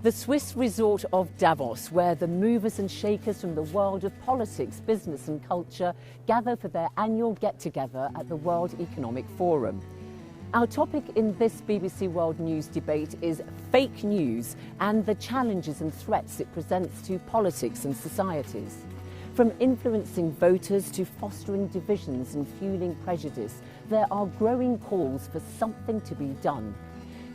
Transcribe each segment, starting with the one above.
The Swiss resort of Davos, where the movers and shakers from the world of politics, business and culture gather for their annual get-together at the World Economic Forum. Our topic in this BBC World News debate is fake news and the challenges and threats it presents to politics and societies. From influencing voters to fostering divisions and fueling prejudice, there are growing calls for something to be done.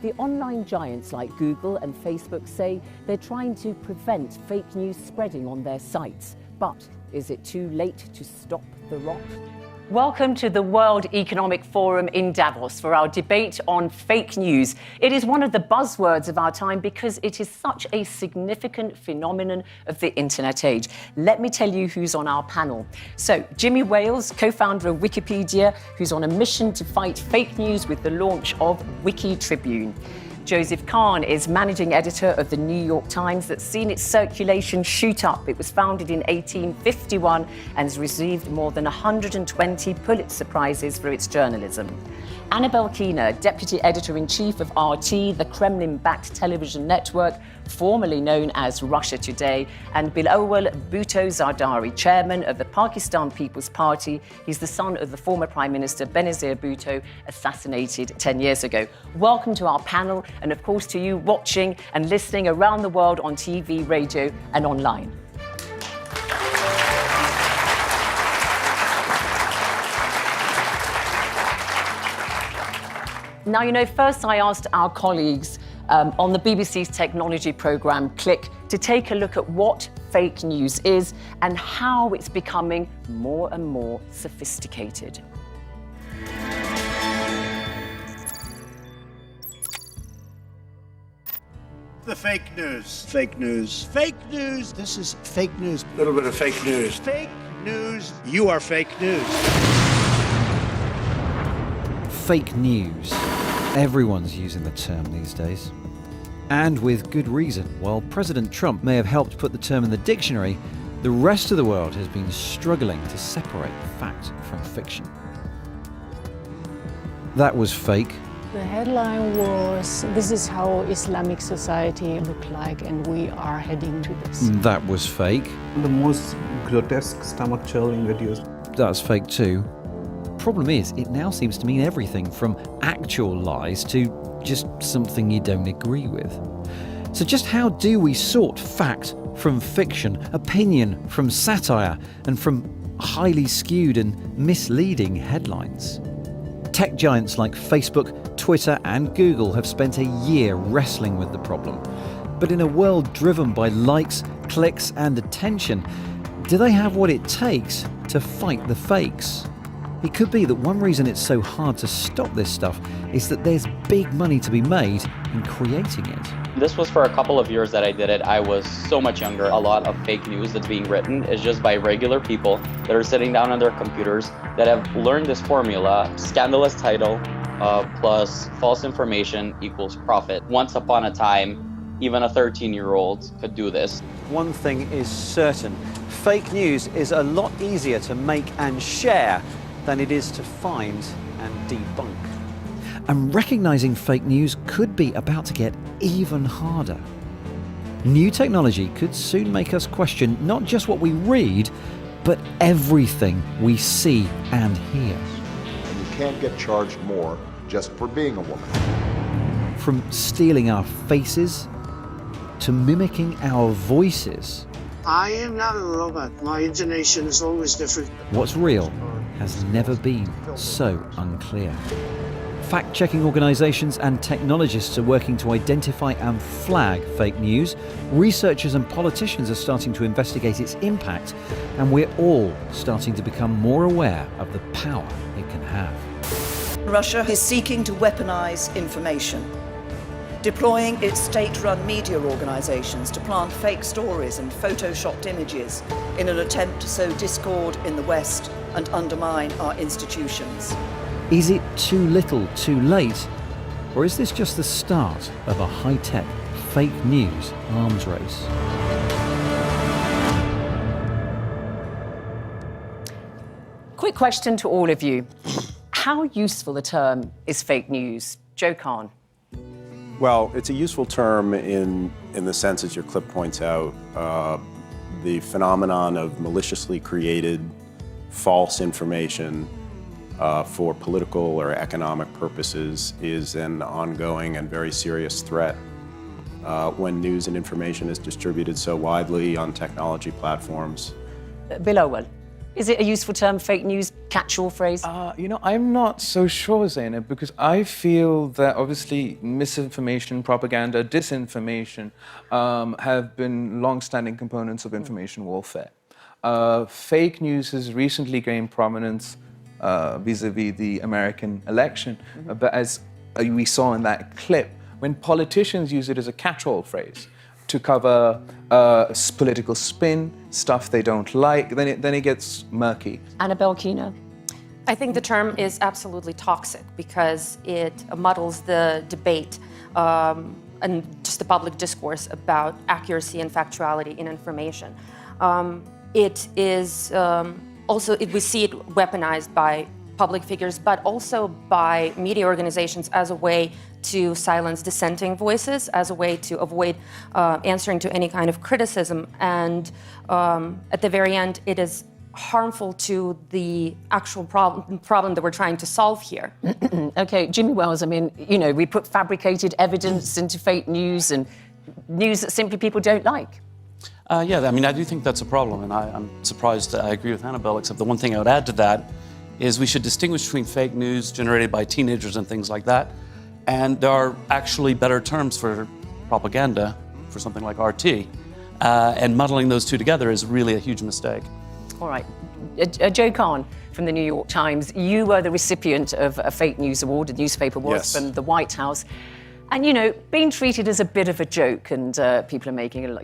The online giants like Google and Facebook say they're trying to prevent fake news spreading on their sites. But is it too late to stop the rot? Welcome to the World Economic Forum in Davos for our debate on fake news. It is one of the buzzwords of our time because it is such a significant phenomenon of the internet age. Let me tell you who's on our panel. So, Jimmy Wales, co-founder of Wikipedia, who's on a mission to fight fake news with the launch of Wiki Tribune. Joseph Kahn is managing editor of the New York Times that's seen its circulation shoot up. It was founded in 1851 and has received more than 120 Pulitzer Prizes for its journalism. Belkina, deputy editor-in-chief of RT, the Kremlin-backed television network, formerly known as Russia Today, and Bilawal Bhutto Zardari, chairman of the Pakistan People's Party. He's the son of the former Prime Minister Benazir Bhutto, assassinated 10 years ago. Welcome to our panel, and of course to you watching and listening around the world on TV, radio, and online. Now, you know, first I asked our colleagues on the BBC's technology programme, Click, to take a look at what fake news is and how it's becoming more and more sophisticated. The fake news. Fake news. Fake news. This is fake news. A little bit of fake news. Fake news. You are fake news. Fake news. Everyone's using the term these days. And with good reason. While President Trump may have helped put the term in the dictionary, the rest of the world has been struggling to separate fact from fiction. That was fake. The headline was, "This is how Islamic society look like, and we are heading to this." That was fake. The most grotesque, stomach-churning videos. That's fake too. Problem is, it now seems to mean everything from actual lies to just something you don't agree with. So just how do we sort fact from fiction, opinion from satire, and from highly skewed and misleading headlines? Tech giants like Facebook, Twitter, and Google have spent a year wrestling with the problem. But in a world driven by likes, clicks, and attention, do they have what it takes to fight the fakes? It could be that one reason it's so hard to stop this stuff is that there's big money to be made in creating it. This was for a couple of years that I did it. I was so much younger. A lot of fake news that's being written is just by regular people that are sitting down on their computers that have learned this formula: scandalous title plus false information equals profit. Once upon a time, even a 13-year-old could do this. One thing is certain: fake news is a lot easier to make and share than it is to find and debunk. And recognising fake news could be about to get even harder. New technology could soon make us question not just what we read, but everything we see and hear. And you can't get charged more just for being a woman. From stealing our faces to mimicking our voices. I am not a robot. My intonation is always different. What's real has never been so unclear. Fact-checking organisations and technologists are working to identify and flag fake news. Researchers and politicians are starting to investigate its impact, and we're all starting to become more aware of the power it can have. Russia is seeking to weaponize information, deploying its state-run media organisations to plant fake stories and photoshopped images in an attempt to sow discord in the West and undermine our institutions. Is it too little, too late? Or is this just the start of a high-tech fake news arms race? Quick question to all of you. How useful a term is fake news? Joe Kahn. Well, it's a useful term in the sense, as your clip points out, the phenomenon of maliciously created false information for political or economic purposes is an ongoing and very serious threat when news and information is distributed so widely on technology platforms. Bilawal, is it a useful term, fake news, catch-all phrase? I'm not so sure, Zainab, because I feel that obviously misinformation, propaganda, disinformation have been long-standing components of information warfare. Fake news has recently gained prominence vis-a-vis the American election, but as we saw in that clip, when politicians use it as a catch-all phrase to cover political spin, stuff they don't like, then it gets murky. Anna Belkina? I think the term is absolutely toxic because it muddles the debate and just the public discourse about accuracy and factuality in information. It is we see it weaponized by public figures, but also by media organizations as a way to silence dissenting voices, as a way to avoid answering to any kind of criticism. And at the very end, it is harmful to the actual problem that we're trying to solve here. Okay, Jimmy Wells, I mean, we put fabricated evidence into fake news and news that simply people don't like. Yeah, I mean, I do think that's a problem, and I'm surprised that I agree with Annabelle, except the one thing I would add to that is we should distinguish between fake news generated by teenagers and things like that, and there are actually better terms for propaganda, for something like RT, and muddling those two together is really a huge mistake. All right. Joe Kahn from the New York Times, you were the recipient of a fake news award, a newspaper award from the White House. And, being treated as a bit of a joke and people are making,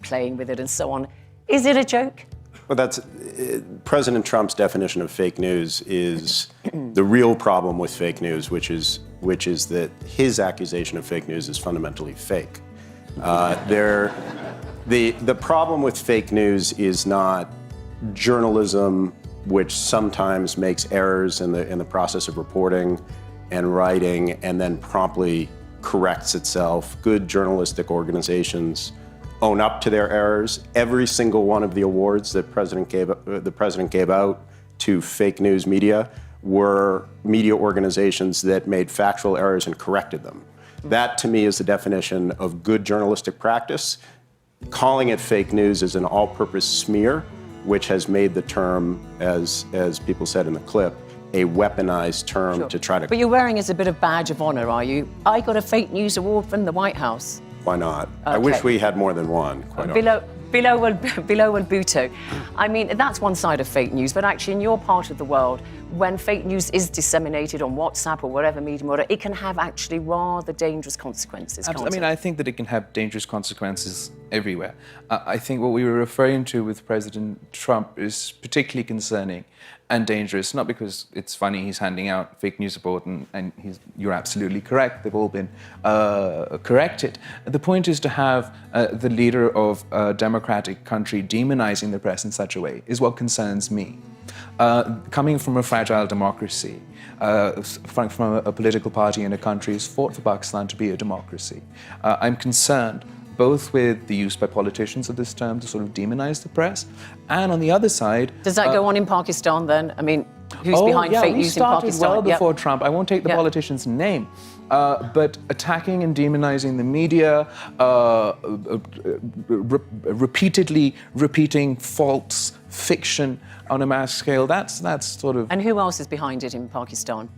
playing with it and so on. Is it a joke? Well, that's President Trump's definition of fake news is the real problem with fake news, which is that his accusation of fake news is fundamentally fake. The problem with fake news is not journalism, which sometimes makes errors in the process of reporting and writing and then promptly corrects itself. Good journalistic organizations own up to their errors. Every single one of the awards that the president gave out to fake news media were media organizations that made factual errors and corrected them. That, to me, is the definition of good journalistic practice. Calling it fake news is an all-purpose smear, which has made the term, as people said in the clip, a weaponized term to try to... But you're wearing as a bit of badge of honor, are you? I got a fake news award from the White House. Why not? Okay. I wish we had more than one, quite honestly. Bilawal Bhutto. I mean, that's one side of fake news, but actually in your part of the world, when fake news is disseminated on WhatsApp or whatever medium, it can have actually rather dangerous consequences, can't it? I mean, I think that it can have dangerous consequences everywhere. I think what we were referring to with President Trump is particularly concerning and dangerous, not because it's funny he's handing out fake news support, and you're absolutely correct, they've all been corrected. The point is to have the leader of a democratic country demonizing the press in such a way is what concerns me. Coming from a fragile democracy, from a political party in a country who's fought for Pakistan to be a democracy, I'm concerned both with the use by politicians of this term to sort of demonize the press, and on the other side... Does that go on in Pakistan then? I mean, who's behind fake news in Pakistan? Well before Trump. I won't take the politician's name, but attacking and demonizing the media, repeatedly repeating false fiction on a mass scale, that's sort of... And who else is behind it in Pakistan?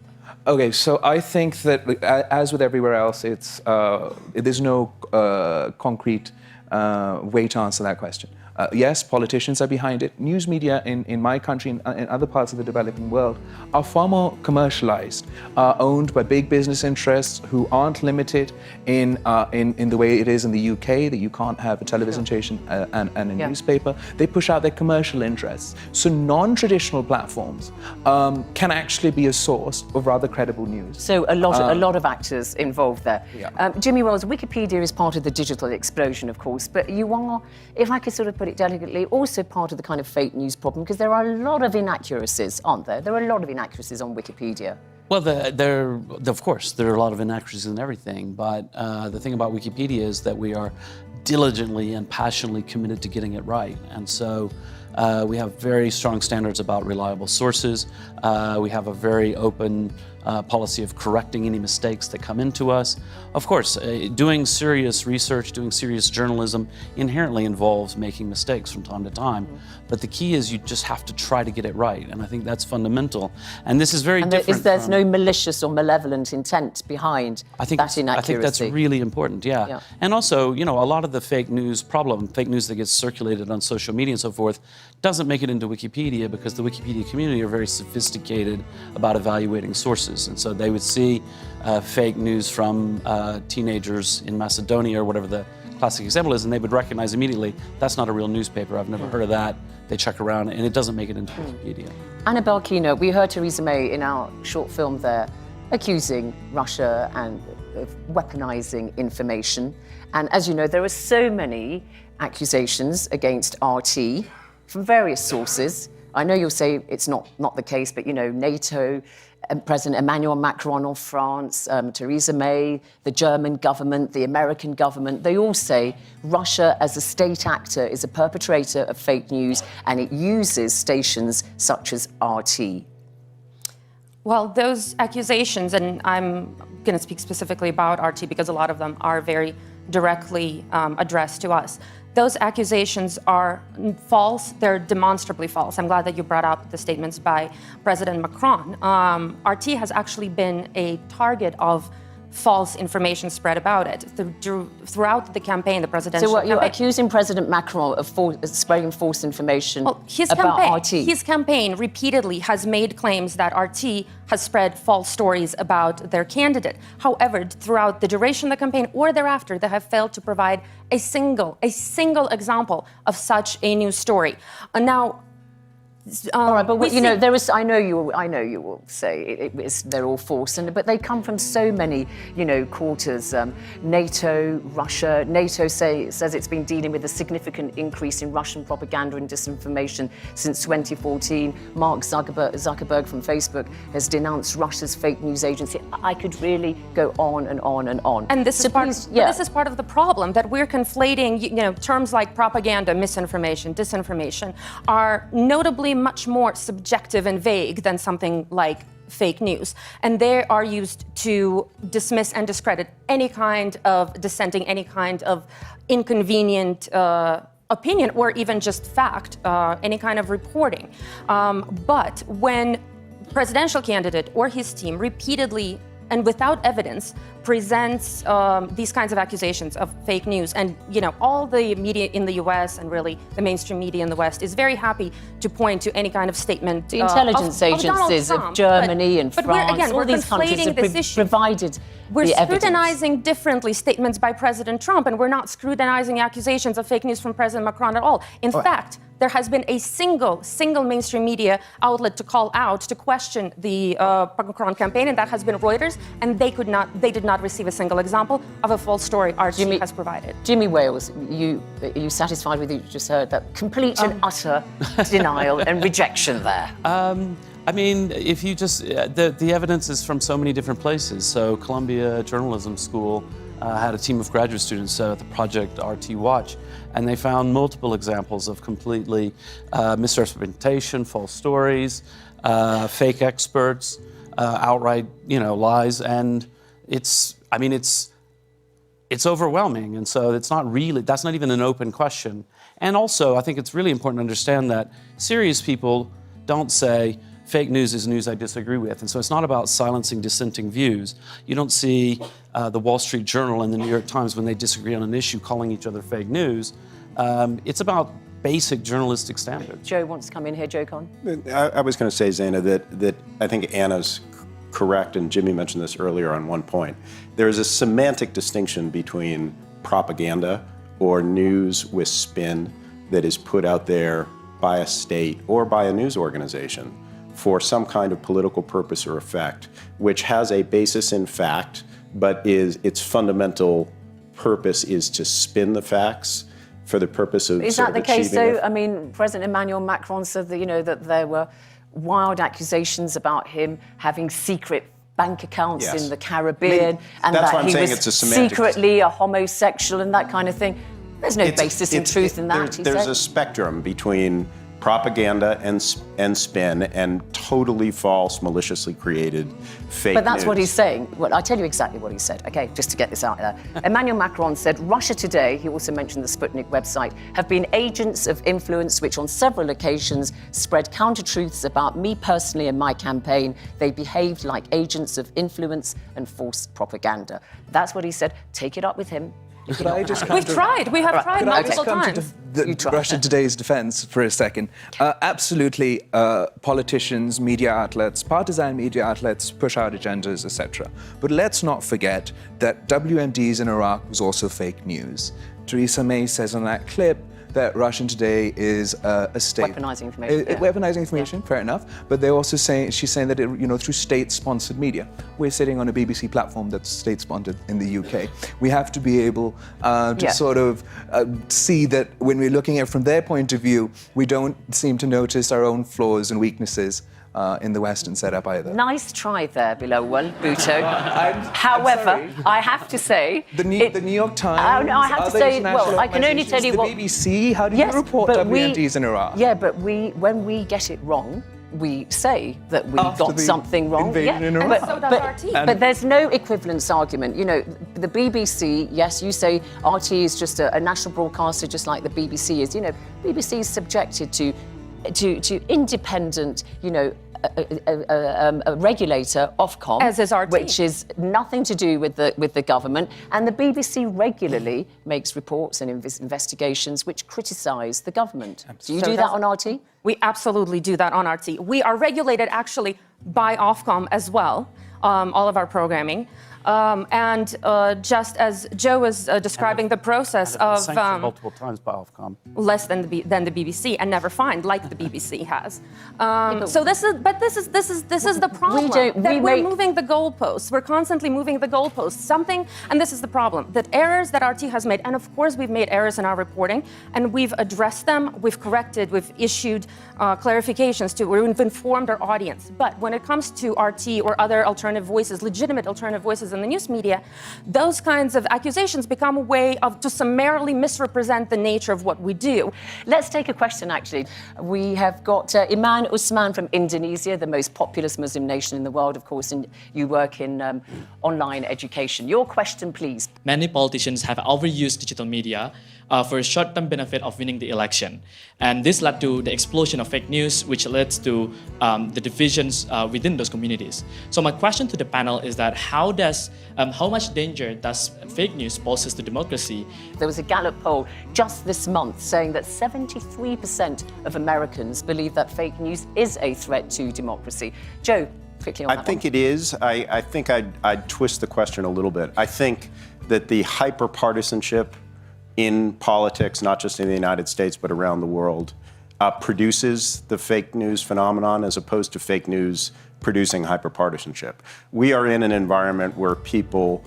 Okay, so I think that, as with everywhere else, there's no concrete way to answer that question. Yes, politicians are behind it. News media in my country and in other parts of the developing world are far more commercialized, owned by big business interests who aren't limited in the way it is in the UK, that you can't have a television station and a newspaper. They push out their commercial interests. So non-traditional platforms can actually be a source of rather credible news. So a lot of actors involved there. Yeah. Jimmy Wells, Wikipedia is part of the digital explosion, of course, but you are, if I could sort of put it delicately, also part of the kind of fake news problem, because there are a lot of inaccuracies, aren't there? There are a lot of inaccuracies on Wikipedia. Well, of course, there are a lot of inaccuracies in everything, but the thing about Wikipedia is that we are diligently and passionately committed to getting it right. And so we have very strong standards about reliable sources. We have a very open policy of correcting any mistakes that come into us. Of course, doing serious research, doing serious journalism inherently involves making mistakes from time to time. But the key is you just have to try to get it right. And I think that's fundamental. And this is very different. There's no malicious or malevolent intent behind that inaccuracy. I think that's really important, yeah. And also, you know, a lot of the fake news problem, fake news that gets circulated on social media and so forth, doesn't make it into Wikipedia because the Wikipedia community are very sophisticated about evaluating sources. And so they would see fake news from teenagers in Macedonia or whatever the classic example is, and they would recognize immediately, that's not a real newspaper, I've never heard of that. They check around and it doesn't make it into Wikipedia. Anna Belkina, we heard Theresa May in our short film there accusing Russia of weaponizing information. And as you know, there are so many accusations against RT from various sources. I know you'll say it's not the case, but you know, NATO, President Emmanuel Macron of France, Theresa May, the German government, the American government, they all say Russia as a state actor is a perpetrator of fake news and it uses stations such as RT. Well, those accusations, and I'm going to speak specifically about RT because a lot of them are very directly addressed to us. Those accusations are false. They're demonstrably false. I'm glad that you brought up the statements by President Macron. RT has actually been a target of false information spread about it throughout the campaign, the presidential campaign. So what, you're accusing President Macron of spreading false information about RT? His campaign repeatedly has made claims that RT has spread false stories about their candidate. However, throughout the duration of the campaign or thereafter, they have failed to provide a single example of such a news story. Now, all right, but you know, I know you will say they're all false, but they come from so many, you know, quarters. NATO, Russia. NATO says it's been dealing with a significant increase in Russian propaganda and disinformation since 2014. Mark Zuckerberg from Facebook has denounced Russia's fake news agency. I could really go on and on and on. And this is part of the problem, that we're conflating, you know, terms like propaganda, misinformation, disinformation are notably much more subjective and vague than something like fake news. And they are used to dismiss and discredit any kind of dissenting, any kind of inconvenient opinion or even just fact, any kind of reporting. But when presidential candidate or his team repeatedly and without evidence presents these kinds of accusations of fake news, and you know, all the media in the US and really the mainstream media in the West is very happy to point to any kind of statement. The intelligence agencies of Germany and France, all these countries have provided the evidence. We're scrutinizing differently statements by President Trump, and we're not scrutinizing accusations of fake news from President Macron at all. In fact, there has been a single mainstream media outlet to call out, to question the Macron campaign, and that has been Reuters, and they did not receive a single example of a false story RT has provided. Jimmy Wales, are you satisfied with what you just heard? That complete and utter denial and rejection there. I mean, if you just, the evidence is from so many different places. So Columbia Journalism School had a team of graduate students at the project RT Watch, and they found multiple examples of completely misrepresentation, false stories, fake experts, outright, you know, lies, and it's overwhelming. And so that's not even an open question. And also, I think it's really important to understand that serious people don't say, fake news is news I disagree with. And so it's not about silencing dissenting views. You don't see the Wall Street Journal and the New York Times, when they disagree on an issue, calling each other fake news. It's about basic journalistic standards. Joe wants to come in here. Joe Kahn. I was going to say, Zaina, that I think Anna's correct, and Jimmy mentioned this earlier on one point. There is a semantic distinction between propaganda or news with spin that is put out there by a state or by a news organization for some kind of political purpose or effect, which has a basis in fact, but its fundamental purpose is to spin the facts for the purpose of Is that the case, though? I mean, President Emmanuel Macron said that, you know, that there were wild accusations about him having secret bank accounts Yes. in the Caribbean, and that's that why I'm he saying was it's a semantic secretly a homosexual and that kind of thing. There's no basis in truth in that, There's a spectrum between propaganda and spin and totally false, maliciously created fake But that's news. what he's saying. Well, I'll tell you exactly what he said, okay, just to get this out there. Emmanuel Macron said, Russia Today, he also mentioned the Sputnik website, have been agents of influence which on several occasions spread counter-truths about me personally and my campaign. They behaved like agents of influence and false propaganda. That's what he said. Take it up with him. Could I just We've tried. We have tried multiple times. Russia Today's defense for a second. Absolutely, politicians, media outlets, partisan media outlets push out agendas, etc. But let's not forget that WMDs in Iraq was also fake news. Theresa May says on that clip that Russian Today is a state... Weaponizing information. Weaponizing information, fair enough. But they're also saying, she's saying that, through state-sponsored media. We're sitting on a BBC platform that's state-sponsored in the UK. We have to be able to sort of see that when we're looking at it from their point of view, we don't seem to notice our own flaws and weaknesses in the Western setup either. Nice try there, Bilawal Bhutto. However, I have to say... The New York Times, I have to other say, international well, I can only tell you the what... BBC, how do you report WMDs in Iraq? Yeah, but when we get it wrong, we say that we got something wrong. Invasion in Iraq. So does RT. But there's no equivalence argument. The BBC, yes, you say RT is just a national broadcaster, just like the BBC is. BBC is subjected to independent, a regulator, Ofcom, as is RT, which is nothing to do with the government. And the BBC regularly makes reports and investigations which criticise the government. Do you do that on RT? We absolutely do that on RT. We are regulated actually by Ofcom as well, all of our programming. Just as Joe was describing the process of sanctioned multiple times by Ofcom, less than the BBC, and never fined like the BBC has. So this is the problem. We're moving the goalposts. We're constantly moving the goalposts. And this is the problem. That errors that RT has made, and of course we've made errors in our reporting, and we've addressed them, we've corrected, we've issued clarifications we've informed our audience. But when it comes to RT or other alternative voices, legitimate alternative voices in the news media, those kinds of accusations become a way to summarily misrepresent the nature of what we do. Let's take a question, actually. We have got Imran Usman from Indonesia, the most populous Muslim nation in the world, of course, and you work in online education. Your question, please. Many politicians have overused digital media for a short-term benefit of winning the election. And this led to the explosion of fake news, which leads to the divisions within those communities. So my question to the panel is that how much danger does fake news poses to democracy? There was a Gallup poll just this month saying that 73% of Americans believe that fake news is a threat to democracy. Joe, quickly on that I think it is. I think I'd twist the question a little bit. I think that the hyper-partisanship in politics, not just in the United States, but around the world, produces the fake news phenomenon as opposed to fake news producing hyperpartisanship. We are in an environment where people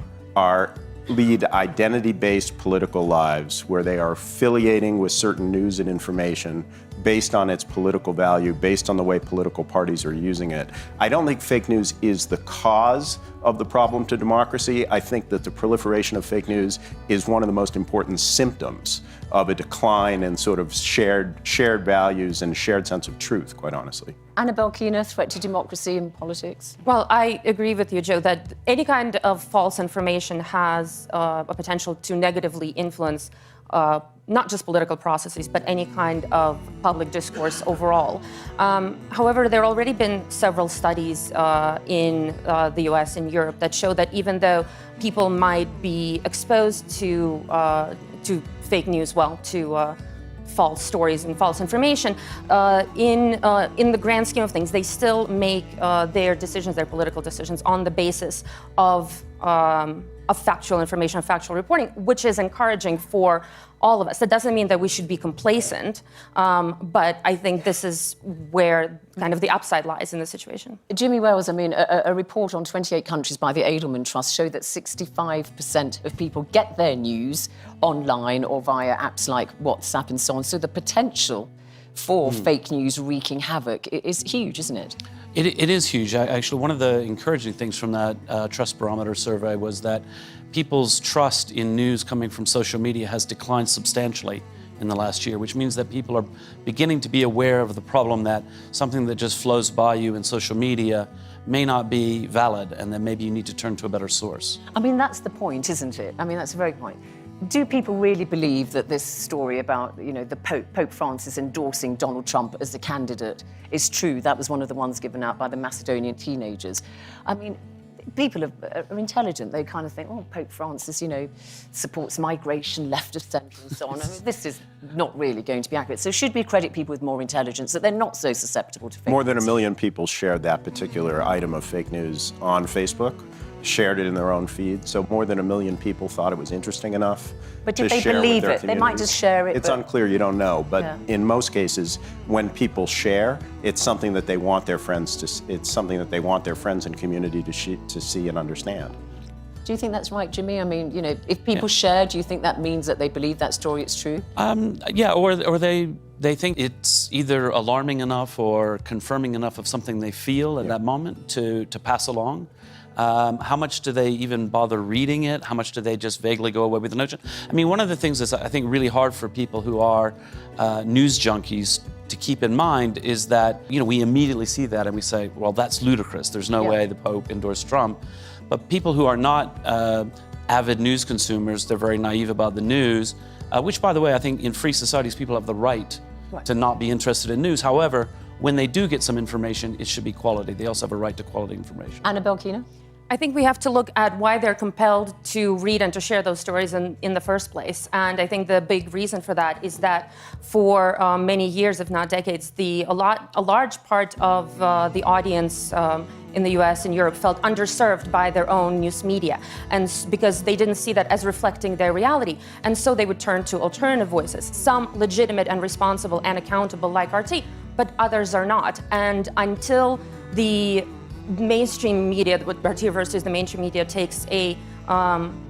lead identity-based political lives, where they are affiliating with certain news and information based on its political value, based on the way political parties are using it. I don't think fake news is the cause of the problem to democracy. I think that the proliferation of fake news is one of the most important symptoms of a decline in sort of shared values and shared sense of truth, quite honestly. Anna Belkina, threat to democracy in politics? Well, I agree with you, Joe, that any kind of false information has a potential to negatively influence not just political processes, but any kind of public discourse overall. However, there have already been several studies in the US and Europe that show that even though people might be exposed to fake news, to false stories and false information, in the grand scheme of things, they still make their decisions, their political decisions, on the basis of factual information, of factual reporting, which is encouraging for all of us. That doesn't mean that we should be complacent, but I think this is where kind of the upside lies in the situation. Jimmy Wales, a report on 28 countries by the Edelman Trust showed that 65% of people get their news online or via apps like WhatsApp and so on. So the potential for fake news wreaking havoc is huge, isn't it? It is huge. Actually, one of the encouraging things from that Trust Barometer survey was that people's trust in news coming from social media has declined substantially in the last year, which means that people are beginning to be aware of the problem that something that just flows by you in social media may not be valid, and that maybe you need to turn to a better source. I mean, that's the point, isn't it? I mean, that's a very good point. Do people really believe that this story about, you know, the Pope Francis endorsing Donald Trump as the candidate is true? That was one of the ones given out by the Macedonian teenagers. I mean, people are intelligent. They kind of think, oh, Pope Francis, you know, supports migration, left of centre and so on. I mean, this is not really going to be accurate. So should we credit people with more intelligence that they're not so susceptible to fake More than news? 1 million people shared that particular item of fake news on Facebook, shared it in their own feed. So more than 1 million people thought it was interesting enough. But did to they share with believe their it? They might communities. just share it. It's but... unclear, you don't know. But Yeah. in most cases, when people share, it's something that they want their friends to. It's something that they want their friends and community to see and understand. Do you think that's right, Jimmy? I mean, you know, if people share, do you think that means that they believe that story is true? Yeah, or they think it's either alarming enough or confirming enough of something they feel at that moment to pass along. How much do they even bother reading it? How much do they just vaguely go away with the notion? I mean, one of the things that's, I think, really hard for people who are news junkies to keep in mind is that, you know, we immediately see that and we say, well, that's ludicrous. There's no way the Pope endorsed Trump. But people who are not avid news consumers, they're very naive about the news, which, by the way, I think in free societies, people have the right to not be interested in news. However, when they do get some information, it should be quality. They also have a right to quality information. Anna Belkina? I think we have to look at why they're compelled to read and to share those stories in the first place. And I think the big reason for that is that for many years, if not decades, a large part of the audience in the US and Europe felt underserved by their own news media, and because they didn't see that as reflecting their reality. And so they would turn to alternative voices, some legitimate and responsible and accountable like RT, but others are not. And until the mainstream media, RT versus the mainstream media, takes a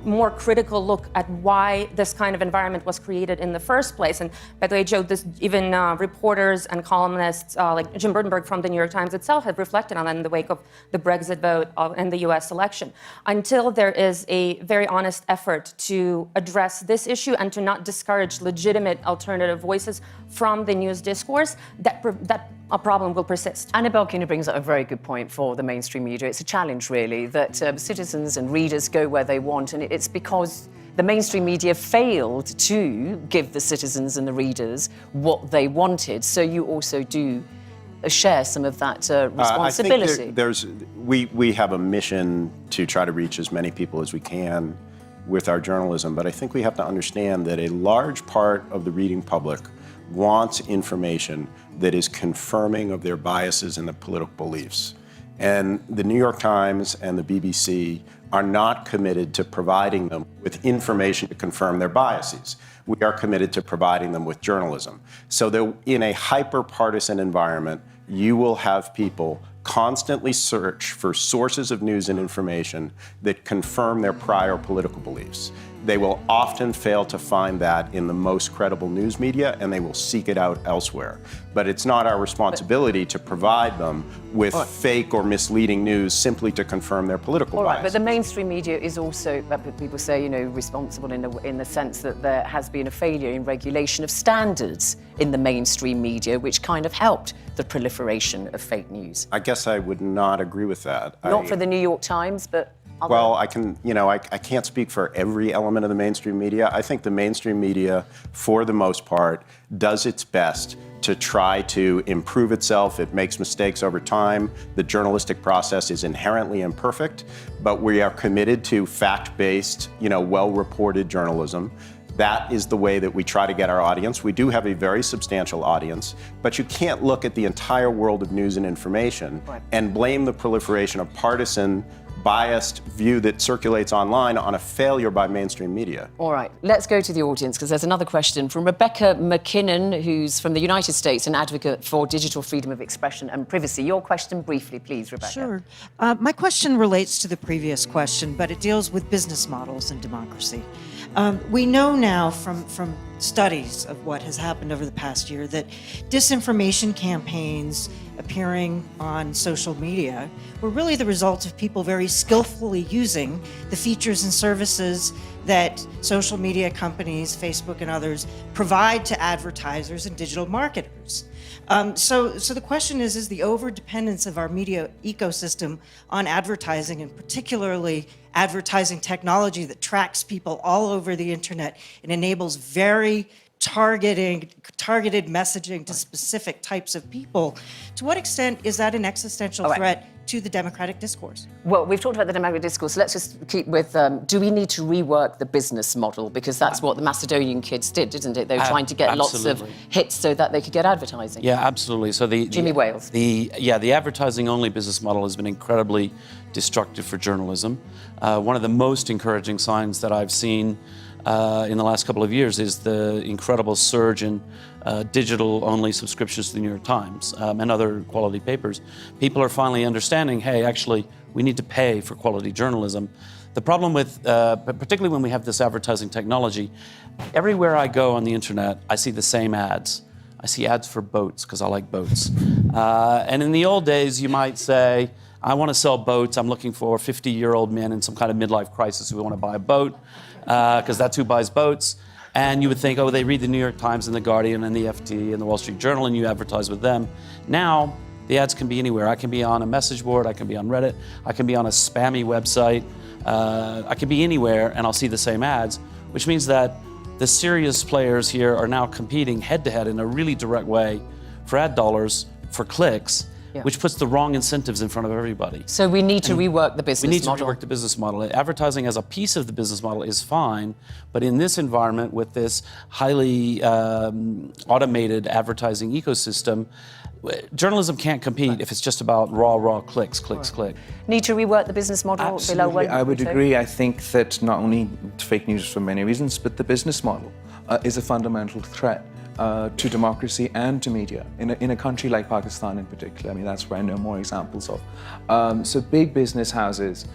more critical look at why this kind of environment was created in the first place. And by the way, Joe, even reporters and columnists like Jim Burdenberg from the New York Times itself have reflected on that in the wake of the Brexit vote and the US election. Until there is a very honest effort to address this issue and to not discourage legitimate alternative voices from the news discourse, that a problem will persist. Anna Belkina brings up a very good point for the mainstream media. It's a challenge, really, that citizens and readers go where they want, and it's because the mainstream media failed to give the citizens and the readers what they wanted. So you also do share some of that responsibility. I think we have a mission to try to reach as many people as we can with our journalism, but I think we have to understand that a large part of the reading public wants information that is confirming of their biases and their political beliefs. And the New York Times and the BBC are not committed to providing them with information to confirm their biases. We are committed to providing them with journalism. So that in a hyper-partisan environment, you will have people constantly search for sources of news and information that confirm their prior political beliefs. They will often fail to find that in the most credible news media, and they will seek it out elsewhere. But it's not our responsibility to provide them with fake or misleading news simply to confirm their political bias. But the mainstream media is also, people say, you know, responsible in the sense that there has been a failure in regulation of standards in the mainstream media, which kind of helped the proliferation of fake news. I guess I would not agree with that. Not for the New York Times, but other... Well, I can't speak for every element of the mainstream media. I think the mainstream media, for the most part, does its best to try to improve itself. It makes mistakes over time. The journalistic process is inherently imperfect, but we are committed to fact-based, well-reported journalism. That is the way that we try to get our audience. We do have a very substantial audience, but you can't look at the entire world of news and information and blame the proliferation of partisan, biased view that circulates online on a failure by mainstream media. All right, let's go to the audience, because there's another question from Rebecca McKinnon, who's from the United States, an advocate for digital freedom of expression and privacy. Your question briefly, please, Rebecca. Sure. My question relates to the previous question, but it deals with business models and democracy. We know now from studies of what has happened over the past year that disinformation campaigns appearing on social media were really the result of people very skillfully using the features and services that social media companies, Facebook and others, provide to advertisers and digital marketers. So the question is the over-dependence of our media ecosystem on advertising, and particularly advertising technology that tracks people all over the internet and enables very targeted messaging to specific types of people. To what extent is that an existential threat to the democratic discourse? Well, we've talked about the democratic discourse. Let's just keep with, do we need to rework the business model? Because that's what the Macedonian kids did, didn't it? They were trying to get lots of hits so that they could get advertising. Yeah, absolutely. So Jimmy Wales. The advertising-only business model has been incredibly destructive for journalism. One of the most encouraging signs that I've seen in the last couple of years is the incredible surge in digital-only subscriptions to the New York Times and other quality papers. People are finally understanding, hey, actually, we need to pay for quality journalism. The problem with, particularly when we have this advertising technology, everywhere I go on the internet, I see the same ads. I see ads for boats, because I like boats. And in the old days, you might say, I want to sell boats. I'm looking for 50-year-old men in some kind of midlife crisis who want to buy a boat, because that's who buys boats. And you would think, oh, they read the New York Times and the Guardian and the FT and the Wall Street Journal, and you advertise with them. Now, the ads can be anywhere. I can be on a message board, I can be on Reddit, I can be on a spammy website, I can be anywhere and I'll see the same ads, which means that the serious players here are now competing head-to-head in a really direct way for ad dollars, for clicks, which puts the wrong incentives in front of everybody. So we need to rework the business model. We need to rework the business model. Advertising as a piece of the business model is fine, but in this environment with this highly automated advertising ecosystem, journalism can't compete if it's just about raw clicks. Need to rework the business model? Absolutely, I would agree. I think that not only fake news for many reasons, but the business model is a fundamental threat to democracy and to media in a country like Pakistan in particular. I mean, that's where I know more examples of. So big business houses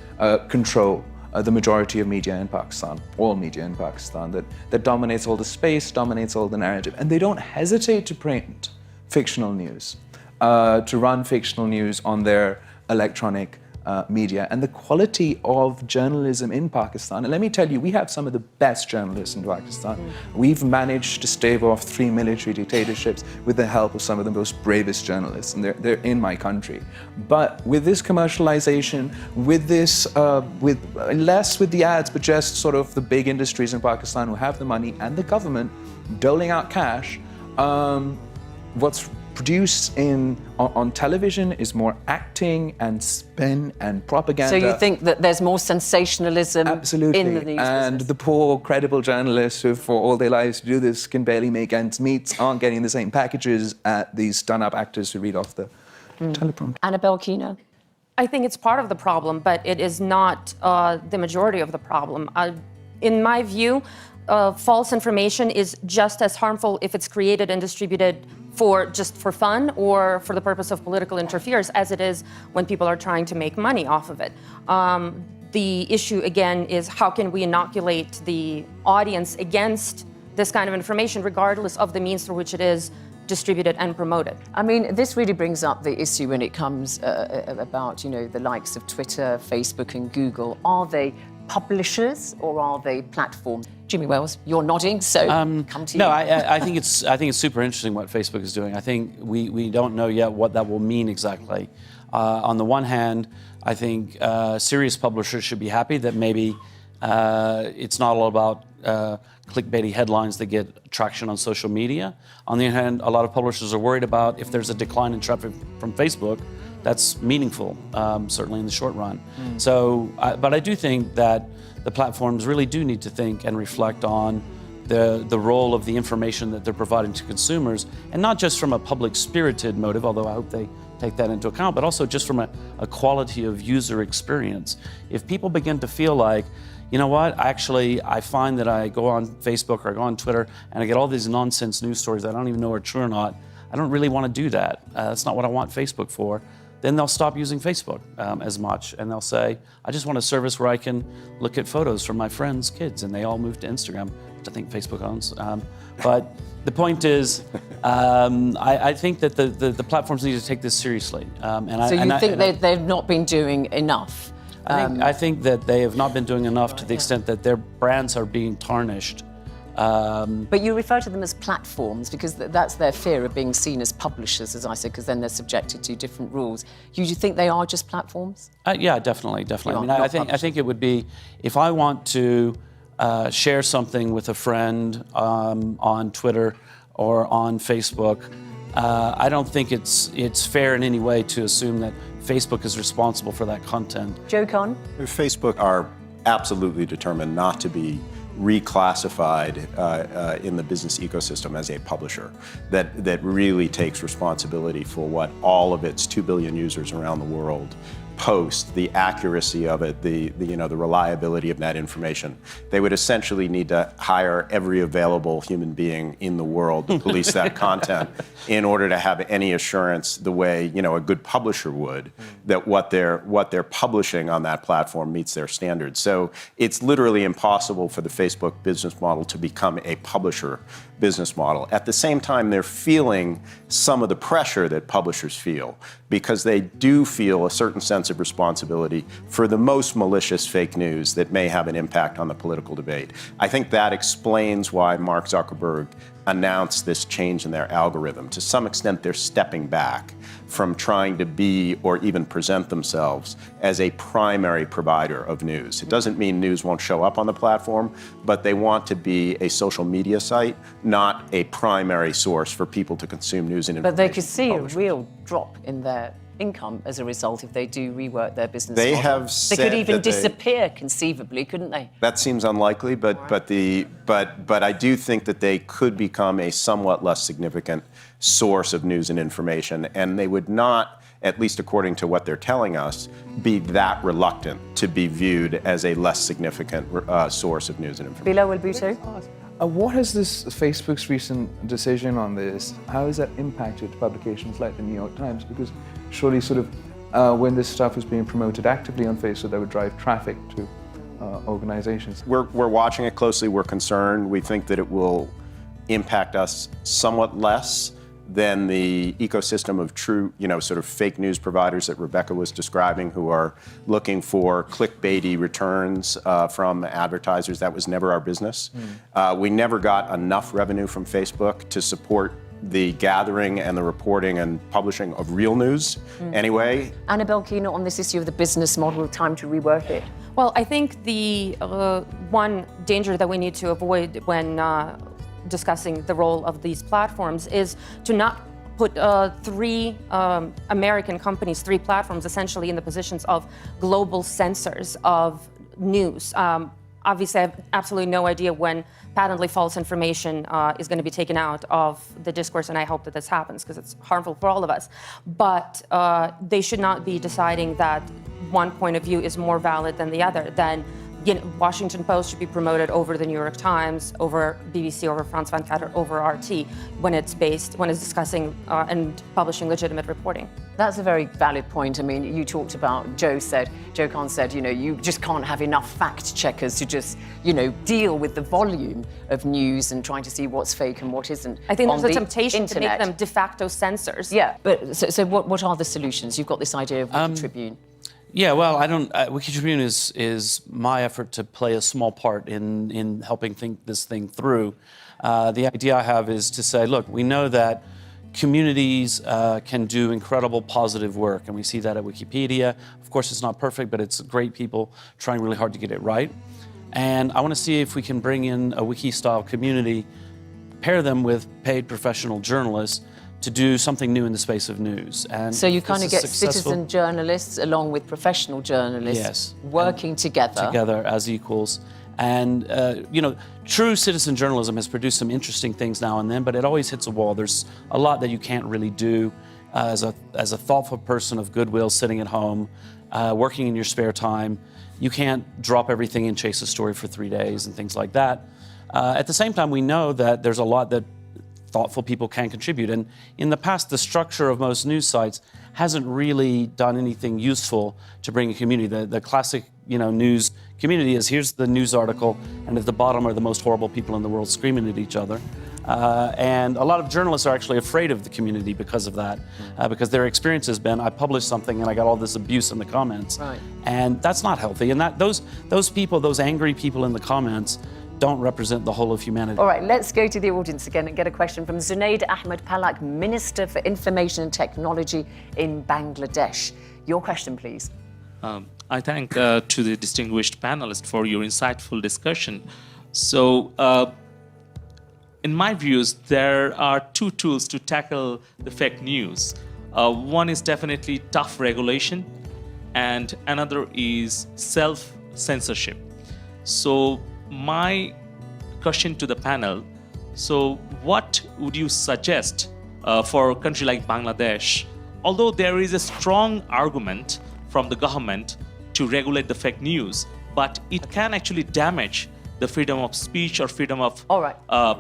control the majority of media in Pakistan, all media in Pakistan, that dominates all the space, dominates all the narrative. And they don't hesitate to print fictional news, to run fictional news on their electronic media. And the quality of journalism in Pakistan, and let me tell you, we have some of the best journalists in Pakistan. We've managed to stave off 3 military dictatorships with the help of some of the most bravest journalists, and they're in my country. But with this commercialization, with this, less with the ads, but just sort of the big industries in Pakistan who have the money and the government doling out cash, what's produced on television is more acting and spin and propaganda. So you think that there's more sensationalism Absolutely. in the news and business? the poor, credible journalists who, for all their lives to do this, can barely make ends meet, aren't getting the same packages at these done-up actors who read off the teleprompter. Anna Belkina? I think it's part of the problem, but it is not the majority of the problem. In my view, false information is just as harmful if it's created and distributed just for fun or for the purpose of political interference as it is when people are trying to make money off of it. The issue, again, is how can we inoculate the audience against this kind of information, regardless of the means through which it is distributed and promoted. I mean, this really brings up the issue when it comes about, the likes of Twitter, Facebook and Google. Are they publishers or are they platforms? Jimmy Wales, you're nodding, so come to you. No, I think it's super interesting what Facebook is doing. I think we don't know yet what that will mean exactly. On the one hand, I think serious publishers should be happy that maybe it's not all about clickbaity headlines that get traction on social media. On the other hand, a lot of publishers are worried about if there's a decline in traffic from Facebook, that's meaningful, certainly in the short run. So, but I do think that the platforms really do need to think and reflect on the role of the information that they're providing to consumers, and not just from a public-spirited motive, although I hope they take that into account, but also just from a quality of user experience. If people begin to feel like, you know what, actually, I find that I go on Facebook or I go on Twitter and I get all these nonsense news stories that I don't even know are true or not, I don't really want to do that. That's not what I want Facebook for. then they'll stop using Facebook as much, and they'll say, I just want a service where I can look at photos from my friends' kids, and they all move to Instagram, which I think Facebook owns. But the point is, I think that the platforms need to take this seriously. They've not been doing enough? I think that they have not been doing enough to the extent that their brands are being tarnished. But you refer to them as platforms because that's their fear of being seen as publishers, as I said, because then they're subjected to different rules. You think they are just platforms? Yeah, definitely. I mean, I think it would be, if I want to share something with a friend on Twitter or on Facebook, I don't think it's fair in any way to assume that Facebook is responsible for that content. Joe Kahn? Facebook are absolutely determined not to be reclassified in the business ecosystem as a publisher that really takes responsibility for what all of its 2 billion users around the world post, the accuracy of it, the reliability of that information. They would essentially need to hire every available human being in the world to police that content in order to have any assurance, the way a good publisher would, that what they're publishing on that platform meets their standards. So it's literally impossible for the Facebook business model to become a publisher business model. At the same time, they're feeling some of the pressure that publishers feel, because they do feel a certain sense of responsibility for the most malicious fake news that may have an impact on the political debate. I think that explains why Mark Zuckerberg announced this change in their algorithm. To some extent, they're stepping back from trying to be or even present themselves as a primary provider of news. It doesn't mean news won't show up on the platform, but they want to be a social media site, not a primary source for people to consume news and information. But they could see a real drop in their income as a result if they do rework their business They model. have said They could even that they- disappear conceivably, couldn't they? That seems unlikely, but I do think that they could become a somewhat less significant source of news and information, and they would not, at least according to what they're telling us, be that reluctant to be viewed as a less significant source of news and information. Bilawal Bhutto? What has Facebook's recent decision on this, how has that impacted publications like the New York Times? Because surely when this stuff is being promoted actively on Facebook, that would drive traffic to organizations. We're watching it closely. We're concerned. We think that it will impact us somewhat less than the ecosystem of true, fake news providers that Rebecca was describing, who are looking for clickbaity returns from advertisers. That was never our business. We never got enough revenue from Facebook to support the gathering and the reporting and publishing of real news anyway. Anna Belkina, on this issue of the business model, time to rework it. Well, I think the one danger that we need to avoid when discussing the role of these platforms is to not put three American companies, three platforms, essentially in the positions of global censors of news. Obviously, I have absolutely no idea when patently false information is going to be taken out of the discourse, and I hope that this happens because it's harmful for all of us. But they should not be deciding that one point of view is more valid than the other. Then Washington Post should be promoted over the New York Times, over BBC, over France 24, over RT when it's discussing and publishing legitimate reporting. That's a very valid point. I mean, you talked about, Joe Kahn said, you just can't have enough fact checkers to just, deal with the volume of news and trying to see what's fake and what isn't. I think there's on a the temptation internet. to make them de facto censors. Yeah, but so what are the solutions? You've got this idea of Wiki Tribune. Yeah, well, Wiki Tribune is my effort to play a small part in helping think this thing through. The idea I have is to say, look, we know that communities can do incredible positive work, and we see that at Wikipedia. Of course, it's not perfect, but it's great people trying really hard to get it right. And I want to see if we can bring in a wiki-style community, pair them with paid professional journalists to do something new in the space of news. And so you kind of get citizen journalists along with professional journalists working together as equals. And true citizen journalism has produced some interesting things now and then, but it always hits a wall. There's a lot that you can't really do as a thoughtful person of goodwill sitting at home, working in your spare time. You can't drop everything and chase a story for 3 days and things like that. At the same time, we know that there's a lot that thoughtful people can contribute. And in the past, the structure of most news sites hasn't really done anything useful to bring a community. The classic, news community is here's the news article, and at the bottom are the most horrible people in the world screaming at each other. And a lot of journalists are actually afraid of the community because of that, because their experience has been, I published something and I got all this abuse in the comments. Right. And that's not healthy. And those people, those angry people in the comments, don't represent the whole of humanity. All right, let's go to the audience again and get a question from Zunaid Ahmed Palak, Minister for Information and Technology in Bangladesh. Your question, please. I thank to the distinguished panelists for your insightful discussion. So, in my views, there are two tools to tackle the fake news. One is definitely tough regulation, and another is self-censorship. So, my question to the panel, so what would you suggest for a country like Bangladesh, although there is a strong argument from the government to regulate the fake news, but it can actually damage the freedom of speech or freedom of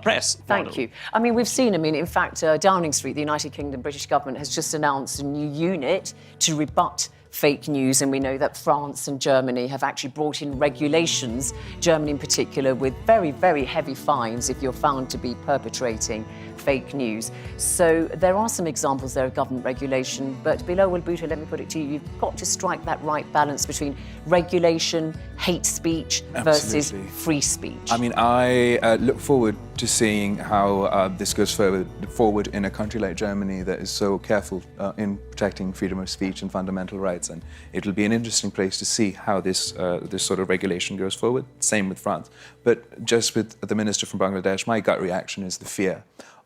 press. Thank you. I mean, we've seen, in fact, Downing Street, the United Kingdom British government has just announced a new unit to rebut fake news, and we know that France and Germany have actually brought in regulations, Germany in particular, with very, very heavy fines if you're found to be perpetrating fake news. So there are some examples there of government regulation, but Bilawal Bhutto, let me put it to you, you've got to strike that right balance between regulation, hate speech versus free speech. I mean, I look forward to seeing how this goes forward in a country like Germany that is so careful in protecting freedom of speech and fundamental rights, and it'll be an interesting place to see how this sort of regulation goes forward. Same with France. But just with the minister from Bangladesh, my gut reaction is the fear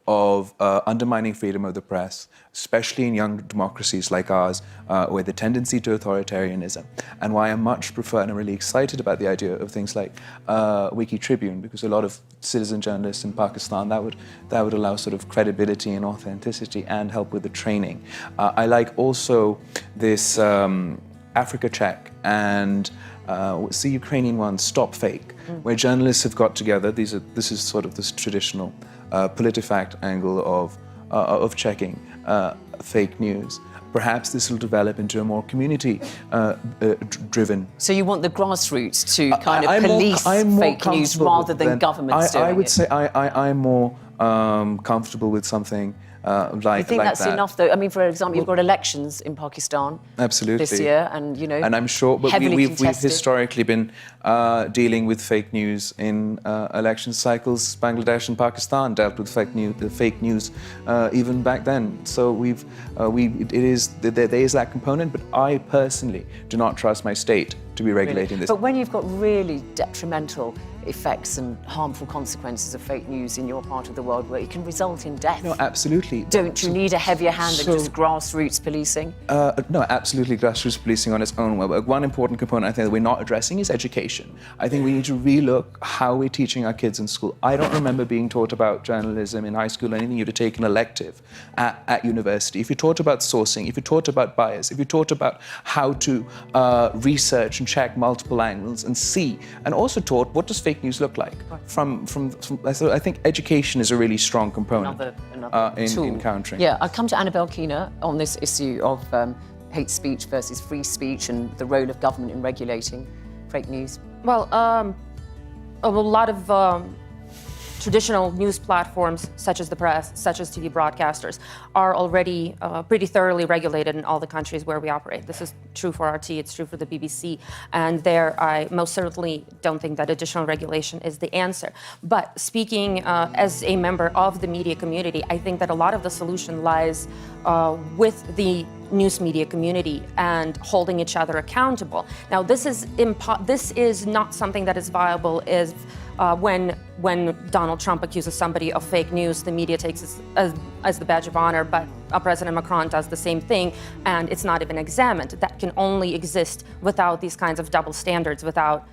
of undermining freedom of the press, especially in young democracies like ours, with the tendency to authoritarianism, and why I much prefer and I'm really excited about the idea of things like Wiki Tribune, because a lot of citizen journalists in Pakistan, that would allow sort of credibility and authenticity and help with the training. I like also this Africa Check and what's the Ukrainian one, Stop Fake, where journalists have got together. This is sort of this traditional PolitiFact angle of checking fake news. Perhaps this will develop into a more community-driven. So you want the grassroots to kind of police fake news rather than governments doing it? I would say I'm more comfortable with something like you think that's enough, though? I mean, for example, you've got elections in Pakistan this year, and and I'm sure, but we've historically been dealing with fake news in election cycles. Bangladesh and Pakistan dealt with fake news even back then. So there is that component, but I personally do not trust my state to be regulating this. But when you've got really detrimental effects and harmful consequences of fake news in your part of the world where it can result in death. No, absolutely. Don't you need a heavier hand than just grassroots policing? No, absolutely grassroots policing on its own. One important component I think that we're not addressing is education. I think we need to relook how we're teaching our kids in school. I don't remember being taught about journalism in high school or anything. You'd have taken an elective at university. If you're taught about sourcing, if you're taught about bias, if you're taught about how to research and check multiple angles and see, and also taught what does fake news look like. So I think education is a really strong component in countering. Yeah, I'll come to Anna Belkina on this issue of hate speech versus free speech and the role of government in regulating fake news. Well, a lot of traditional news platforms, such as the press, such as TV broadcasters, are already pretty thoroughly regulated in all the countries where we operate. This is true for RT, it's true for the BBC, and there I most certainly don't think that additional regulation is the answer. But speaking as a member of the media community, I think that a lot of the solution lies with the news media community and holding each other accountable. Now, this is not something that is viable if when Donald Trump accuses somebody of fake news, the media takes it as the badge of honor, but President Macron does the same thing, and it's not even examined. That can only exist without these kinds of double standards, without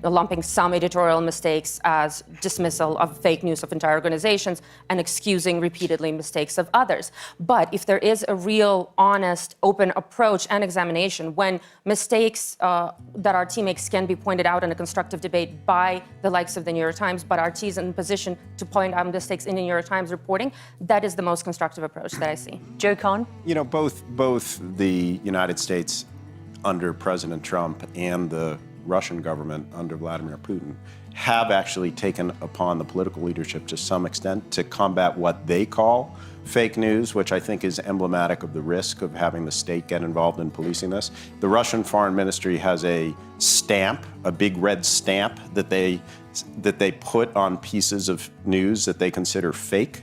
lumping some editorial mistakes as dismissal of fake news of entire organizations and excusing repeatedly mistakes of others. But if there is a real, honest, open approach and examination when mistakes that our team makes can be pointed out in a constructive debate by the likes of the New York Times, but our team is in position to point out mistakes in the New York Times reporting, that is the most constructive approach that I see. Joe Kahn? You know, both the United States under President Trump and the Russian government under Vladimir Putin have actually taken upon the political leadership to some extent to combat what they call fake news, which I think is emblematic of the risk of having the state get involved in policing this. The Russian Foreign Ministry has a stamp, a big red stamp that they put on pieces of news that they consider fake.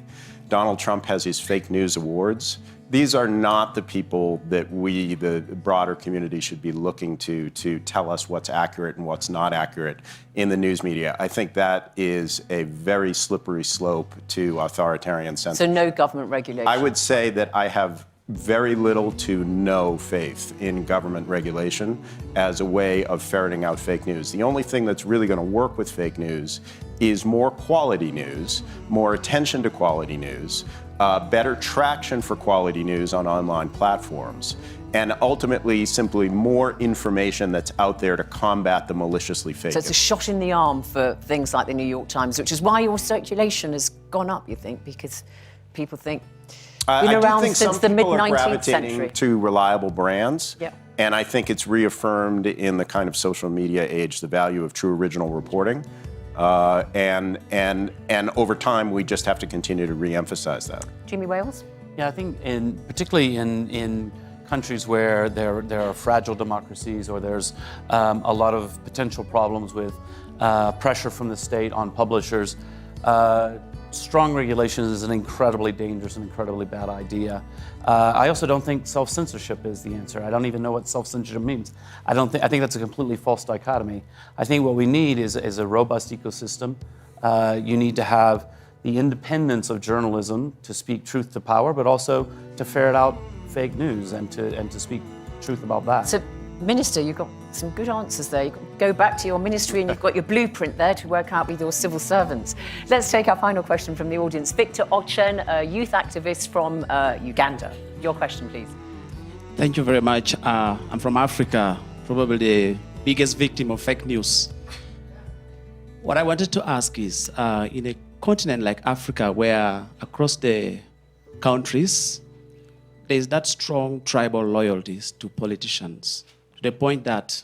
Donald Trump has his fake news awards. These are not the people that we, the broader community, should be looking to tell us what's accurate and what's not accurate in the news media. I think that is a very slippery slope to authoritarian sentiment. So no government regulation? I would say that I have very little to no faith in government regulation as a way of ferreting out fake news. The only thing that's really going to work with fake news is more quality news, more attention to quality news, better traction for quality news on online platforms, and ultimately simply more information that's out there to combat the maliciously fake. So it's a shot in the arm for things like the New York Times, which is why your circulation has gone up, you think, because people think been around since the mid-19th century. To reliable brands. Yep. And I think it's reaffirmed in the kind of social media age the value of true original reporting. And over time, we just have to continue to re-emphasize that. Jimmy Wales? Yeah, I think particularly in countries where there are fragile democracies or there's a lot of potential problems with pressure from the state on publishers, strong regulation is an incredibly dangerous and incredibly bad idea. I also don't think self-censorship is the answer. I don't even know what self-censorship means. I think that's a completely false dichotomy. I think what we need is a robust ecosystem. You need to have the independence of journalism to speak truth to power, but also to ferret out fake news and to speak truth about that. So, Minister, you've got some good answers there. You can go back to your ministry and you've got your blueprint there to work out with your civil servants. Let's take our final question from the audience. Victor Ochen, a youth activist from Uganda. Your question, please. Thank you very much. I'm from Africa, probably the biggest victim of fake news. What I wanted to ask is, in a continent like Africa, where across the countries, there's that strong tribal loyalties to politicians, to the point that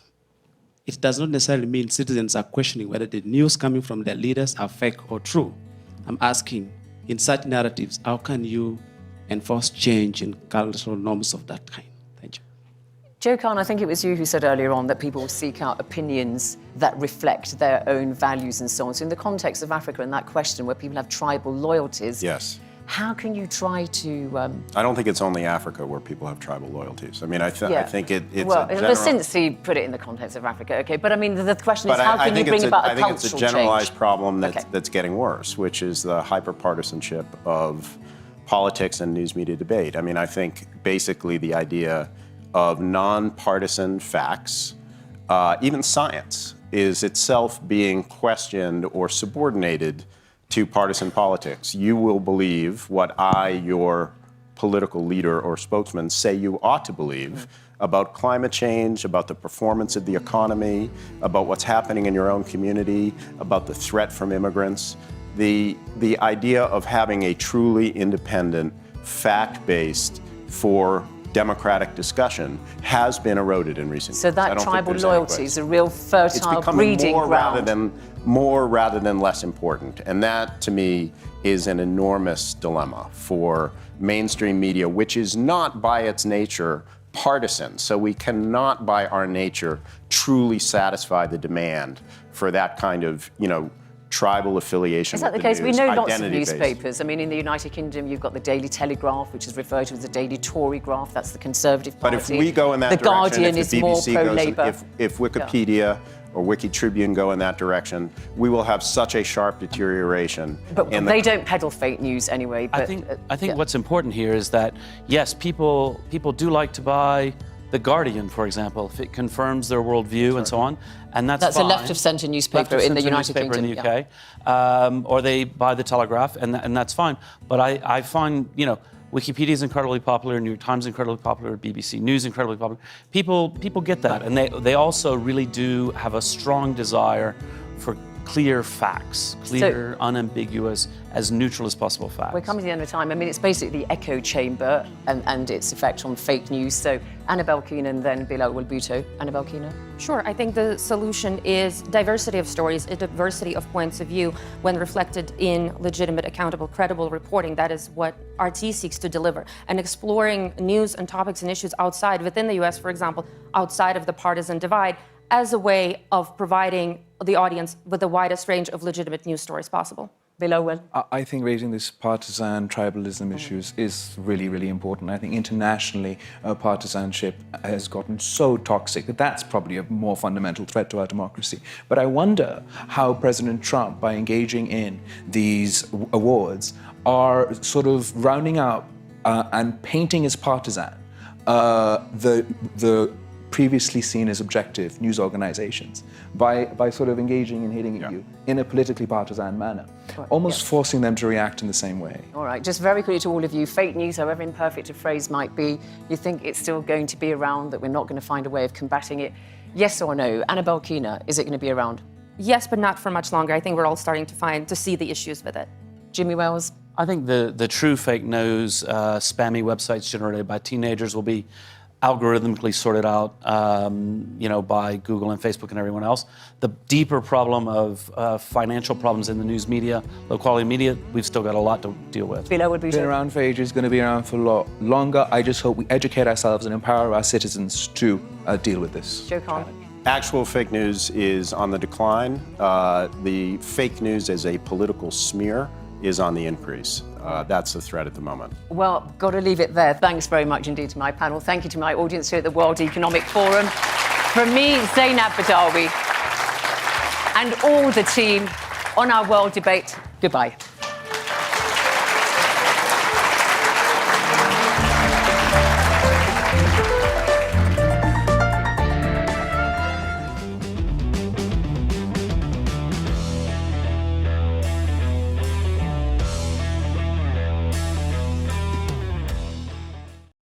it does not necessarily mean citizens are questioning whether the news coming from their leaders are fake or true. I'm asking, in such narratives, how can you enforce change in cultural norms of that kind? Thank you. Joe Kahn, I think it was you who said earlier on that people seek out opinions that reflect their own values and so on. So in the context of Africa and that question where people have tribal loyalties, yes. How can you try to... I don't think it's only Africa where people have tribal loyalties. I mean, I think it's well, a general... since he put it in the context of Africa, okay. But I mean, the question is, how can you bring about a cultural change? I think it's a generalized problem that's getting worse, which is the hyper-partisanship of politics and news media debate. I mean, I think basically the idea of non-partisan facts, even science, is itself being questioned or subordinated to partisan politics. You will believe what I, your political leader or spokesman, say you ought to believe about climate change, about the performance of the economy, about what's happening in your own community, about the threat from immigrants. The idea of having a truly independent, fact-based, for democratic discussion has been eroded in recent years. So that tribal loyalty is a real fertile breeding ground. More rather than less important. And that, to me, is an enormous dilemma for mainstream media, which is not by its nature partisan. So we cannot, by our nature, truly satisfy the demand for that kind of, tribal affiliation. Is that the case? We know lots of newspapers. I mean, in the United Kingdom, you've got the Daily Telegraph, which is referred to as the Daily Tory Graph. That's the Conservative Party. But if we go in that direction, the Guardian is more pro-Labour. If Wikipedia or Wiki Tribune go in that direction, we will have such a sharp deterioration. But they don't peddle fake news anyway. But, I think what's important here is that, yes, people do like to buy The Guardian, for example, if it confirms their worldview and so on, and that's a fine. left-of-centre newspaper in the United Kingdom. In the UK, or they buy the Telegraph, and that's fine. But I find, Wikipedia is incredibly popular, New York Times is incredibly popular, BBC News is incredibly popular. People get that, and they also really do have a strong desire for clear facts, clear, unambiguous, as neutral as possible facts. We're coming to the end of time. I mean, it's basically the echo chamber and its effect on fake news. So Anna Belkina and then Bilawal Bhutto. Anna Belkina? Sure, I think the solution is diversity of stories, a diversity of points of view when reflected in legitimate, accountable, credible reporting. That is what RT seeks to deliver. And exploring news and topics and issues within the US, for example, outside of the partisan divide, as a way of providing the audience with the widest range of legitimate news stories possible. Bilawal? I think raising this partisan tribalism issues is really, really important. I think internationally, partisanship has gotten so toxic that that's probably a more fundamental threat to our democracy. But I wonder how President Trump, by engaging in these awards, are sort of rounding out and painting as partisan the previously seen as objective news organizations by sort of engaging and hitting at you in a politically partisan manner, almost forcing them to react in the same way. All right, just very quickly to all of you, fake news, however imperfect a phrase might be, you think it's still going to be around, that we're not going to find a way of combating it? Yes or no? Anna Belkina, is it going to be around? Yes, but not for much longer. I think we're all starting to see the issues with it. Jimmy Wells? I think the true fake news, spammy websites generated by teenagers will be algorithmically sorted out, by Google and Facebook and everyone else. The deeper problem of financial problems in the news media, low-quality media, we've still got a lot to deal with. Bilawal Bhutto. Been around for ages, going to be around for a lot longer. I just hope we educate ourselves and empower our citizens to deal with this. Joe Kahn. Actual fake news is on the decline. The fake news as a political smear is on the increase. That's the threat at the moment. Well, got to leave it there. Thanks very much indeed to my panel. Thank you to my audience here at the World Economic Forum. From me, Zainab Badawi, and all the team on our World Debate, goodbye.